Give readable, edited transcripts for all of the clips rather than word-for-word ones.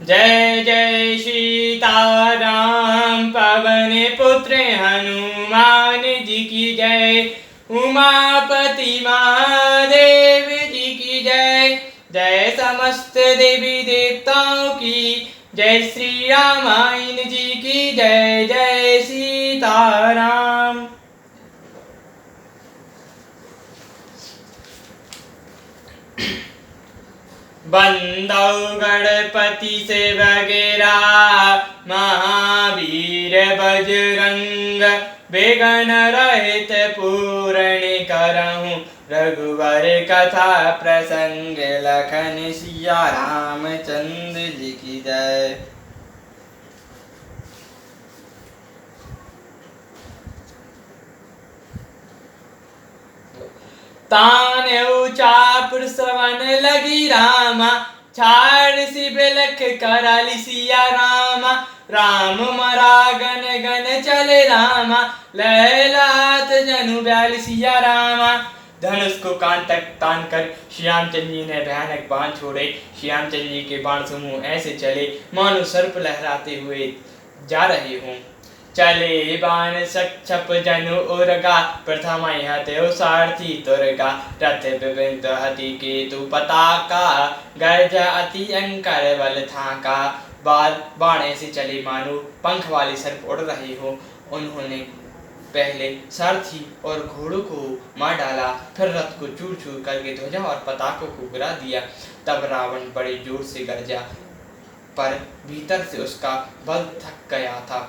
जय जय सीताराम पवन पुत्र हनुमान जी की जय। उमापति महादेव जी की जय। जय समस्त देवी देवताओं की जय। श्री रामायण जी की जय। जय सीताराम। बंदौ गणपति से वगैरा महावीर बजरंग बेगन रहित पूर्ण करहूँ रघुवर कथा प्रसंग लखन सिया रामचंद्र जी की जय। तान चापुर सवन लगी रामा छाड़ सी बिलख कराली सिया रामा। राम मरा गन गन चले रामा लहलात जनु बैल सिया रामा। धनुष को कान तक तान कर श्री रामचंद्र जी ने भयानक बाण छोड़े। श्री रामचंद्र जी के बाण समूह ऐसे चले मानो सर्प लहराते हुए जा रहे हों। चले बाण सक्षप जनु उर्गा प्रथम हते सारथी तुर्गा। रथ विभिन्न हति केतु पताका गर्ज अति अंकर बल थाका। बाण ऐसे चले मानो पंख वाले सर्प उड़ रहे हो। उन्होंने पहले सारथी और घोड़ों को मार डाला, फिर रथ को चूर चूर करके ध्वजा और पताकों को गिरा दिया। तब रावण बड़े जोर से गरजा, पर भीतर से उसका बल थक गया था।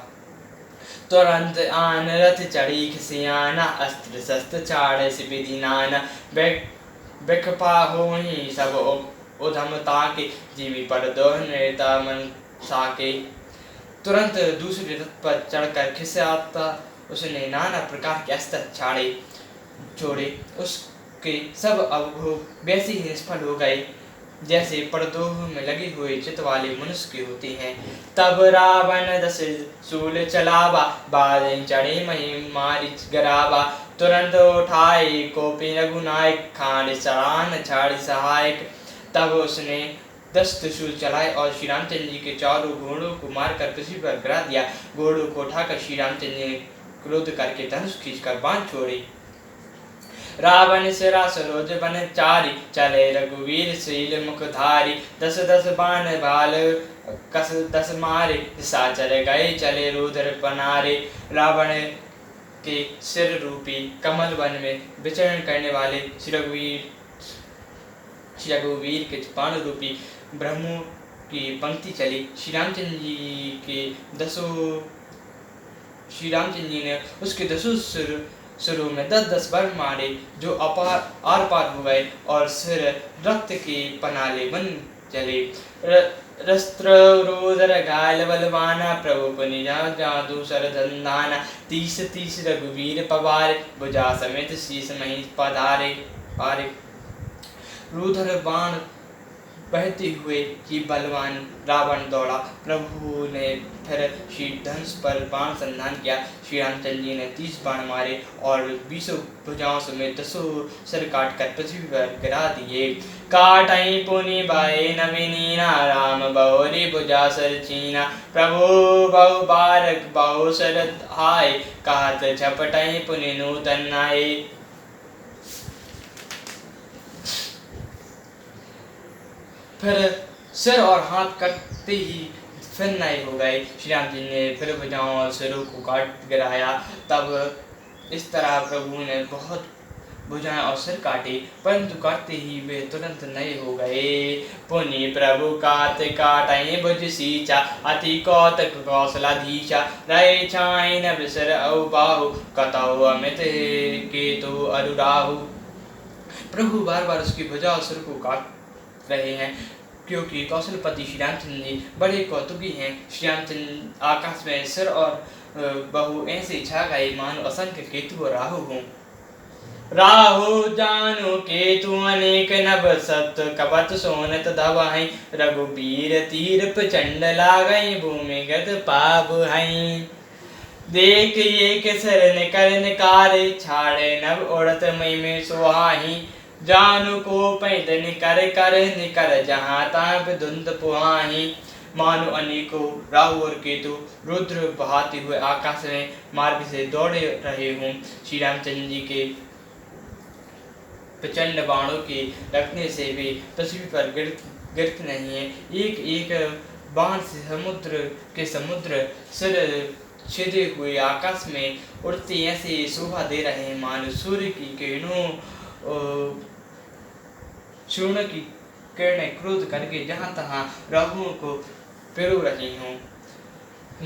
तुरंत आन रथ चढ़ी खिसियाना अस्त्र शस्त्र छाड़े से विधि नाना। बिखपा होहि सब उधम ताके जीवी पर दोहता मन साके। तुरंत दूसरे रथ पर चढ़कर खिसियाता उसने नाना प्रकार के अस्त्र छोड़े। उसके सब अवगुण वैसे ही निष्फल हो गए जैसे परदोह में लगे हुए चित वाले मनुष्य के होते हैं। तब रावण दस शूल चलावा बाजें चढ़े मही मारी गरावा। तुरंत उठाए कोपी रघुनायक खांड सरान छाड़ी सहायक। तब उसने 10 त्रिशूल चलाए और श्री रामचंद्र जी के चारों घोड़ों को मारकर पृथ्वी पर गिरा दिया। घोड़ों को उठाकर श्री रामचंद्र जी ने क्रोध करके धनुष खींचकर बाण छोड़े। रावण सिरा सरोज बन चारी चले रघुवीर शील मुखधारी। 10 बाण भाल कस 10 मारे दिशा चले गए चले रुद्र पनारे। रावण के सिर रूपी कमल वन में विचरण करने वाले श्री रघुवीर के बाण रूपी ब्रह्मों की पंक्ति चली। श्री रामचंद्र जी ने उसके 10 सिरों में 10 बार मारे जो आर पार हो गए और सिर रक्त के पनाले बन चले। रस्त्र रोदर घायल बलवाना प्रभु पुनिजा जादू सर धंधाना। 30 रघुवीर पवार भुजा समेत शीस मही पधारे पारे। रुधर बाण बहते हुए ही बलवान रावण दौड़ा। प्रभु ने फिर श्री धनुष पर बाण संधान किया। श्री रामचंद्र जी ने 30 बाण मारे और 20 भुजाओं समेत 10 सिर काट कर पृथ्वी पर गिरा दिए। काटई पुनि बाए नवीनीना राम बहुरी भुजा सर चीना। प्रभु बहु बारक बहु सर आए कहत झपटई पुनि नूतन आए। फिर सिर और हाथ कटते ही फिर नए हो गए। श्री राम जी ने फिर भुजाओं और सिरों को काट गिराया। तब इस तरह प्रभु ने बहुत भुजाएं और सिर काटे, परंतु काटते ही वे तुरंत नए हो गए। पुनि प्रभु काटई भुज सींचा अति कौतक कौशलाधीशा। रहे छाई न बिसर औ बाहु कतौ अमित केतु अरुराहु। प्रभु बार बार उसकी भुजा और सिर को काट रहे हैं क्योंकि कौशलपति श्री रामचंद्र जी बड़े कौतुकी हैं। श्री रामचंद्र आकाश में सिर और बहु ऐसे छा गए मानो असंख्य केतु और राहु हों। राहु जानु केतु अनेक नभ सत कपत सोनत धवहि। रघुबीर तीर प्रचंड लागई भूमिगत पाप हई। देख एक सरन करन कार छाड़े नभ उड़त मई में सुहाही। जानु को पैद निकर कर निकर जहाँ ताप धुंध पुहाही। मानो अनेकों राहु और केतु रुद्र बहाते हुए आकाश में मार्ग से दौड़े रहे हों। श्री रामचंद्र जी के प्रचंड बाणों के लगने से भी पृथ्वी पर गिरते नहीं है। एक एक बाण से समुद्र सिर छिदे हुए आकाश में उड़ते ऐसे शोभा दे रहे हैं मानो सूर्य की किरणों सूर्य की किरणें क्रोध करके जहाँ तहाँ राहुओं को पिरो रही हों।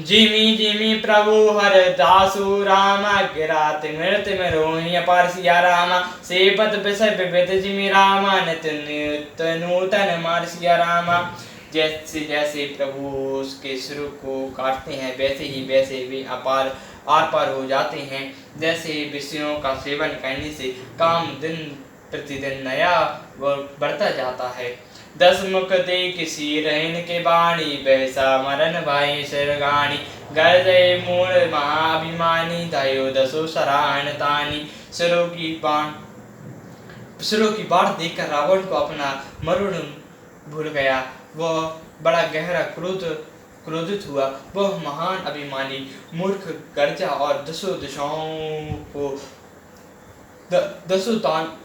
जिमी जिमी प्रभु हर दासु रामा गिरात मृत में रोहि अपार सिया रामा सेपत विषय विविध जिमी रामा नित नूतन मार सिया रामा। जैसे जैसे प्रभु उसके सिर को काटते हैं वैसे वे आर पार हो जाते हैं। जैसे विषयों का सेवन करने से काम दिन प्रतिदिन नया बढ़ता जाता है। 10 मुख दे किसी रहन के बाणी वैसा मरण भाई सरगाणी गर्दे मूल महाभिमानी दयो दसो सराहन तानी। सिरों की बाढ़ देखकर रावण को अपना मरुण भूल गया। वह बड़ा गहरा क्रोधित हुआ। वह महान अभिमानी मूर्ख गर्जा और दसों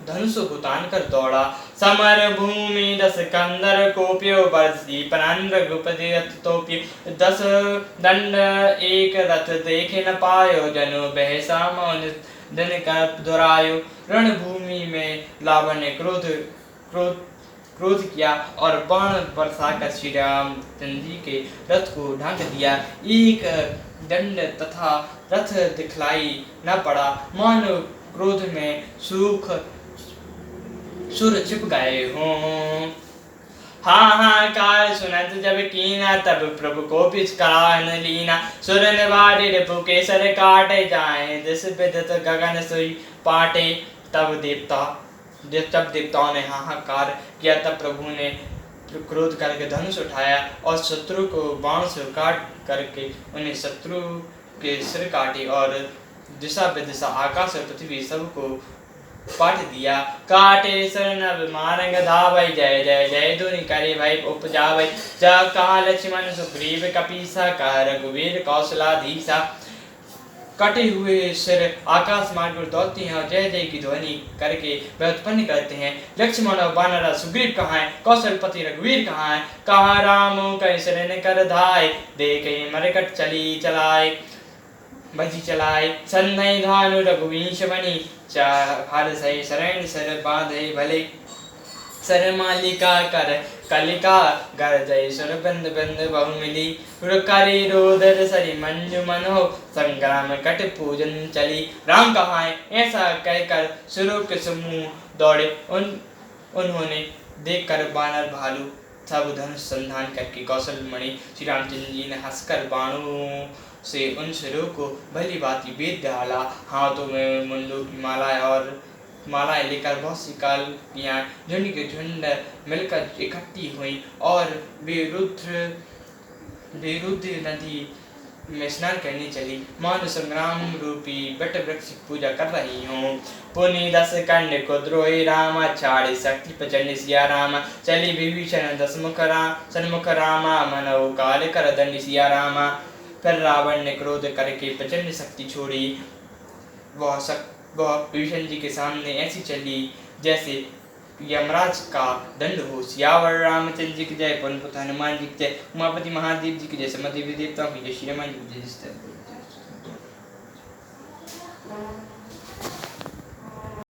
धनुषों को तान कर दौड़ा। समर भूमि 10 कंदर कोप्यो बरसी पनन रघुपति रथ तोप्यो 10 दंड एक रथ देखे न पायो जनो बहसा मौन दिन कर दुरायो। रणभूमि में लावन ने क्रोध किया और बाण बरसाकर श्री रामचंद्र जी के रथ को ढांक दिया। एक दंड तथा रथ दिखलाई न पड़ा मानो क्रोध में सुर छिप गए हों। हाहाकार सुनत जब कीना तब प्रभु को पिचकार न लीना। सुर निवारे रिपु के सर काटे जाए दिस विदत गगन सुई पाटे। तब देवताओं ने हाहाकार किया। तब प्रभु ने क्रोध करके धनुष उठाया और शत्रु को बाण से काट करके उन्हें शत्रु के सिर काटे और दिशा विदिशा आकाश और पृथ्वी सबको पाट दिया। काटे सरनभ मारंग धावै जय जय जय धुनि करे भय उपजावै। जब कहा लक्ष्मण सुग्रीव कपीसा कह रघुवीर कौशलाधीसा। कटे हुए सिर आकाश मार्ग पर दौड़ते हैं और जय जय की ध्वनि करके वह उत्पन्न करते हैं। लक्ष्मण और वानर सुग्रीव कहाँ है, कौशलपति रघुवीर कहाँ है। कहाँ राम कई शरण कर धाय देखे मरकट चली चलाए बजी चलाए। सन्नई धानु रघुवंश बनी चार सही शरण सर बांधे भले। सर मालिका कर कलिका गर जय सुर बंद बंद बहु मिली। रुकारी रोदर सरी मंजु मनो संग्राम कट पूजन चली। राम कहाँ है ऐसा कहकर सुरों के समूह दौड़े। उन्होंने देखकर बानर भालू सब धनुष संधान करके कौशल मणि। श्री रामचंद्र जी ने हंसकर बाणों से उन सिरों को भली भांति बेध डाला। हाथों में मुंडों की मालाएं लेकर बहुत सी कालियां झुंड के झुंड मिलकर इकट्ठी हुई और वे रुद्र नदी में स्नान करने चली मानो संग्राम रूपी बट वृक्ष की पूजा कर रही हूँ। पुनि 10 कंड को द्रोही रामा छाड़े शक्ति प्रचंड सिया रामा। चली विभीषण सन्मुख रामा मनौ काल कर दंड सिया रामा। फिर रावण ने क्रोध करके प्रचंड शक्ति छोड़ी। वह विभीषण जी के सामने ऐसी चली जैसे यमराज का दंड हो। सियावर रामचंद्र जी की जय, पवन पुत्र हनुमान जी की जय, उमापति महादेव जी की जय, समस्त देवी देवताओं की जय, श्री हनुमान जी की जय।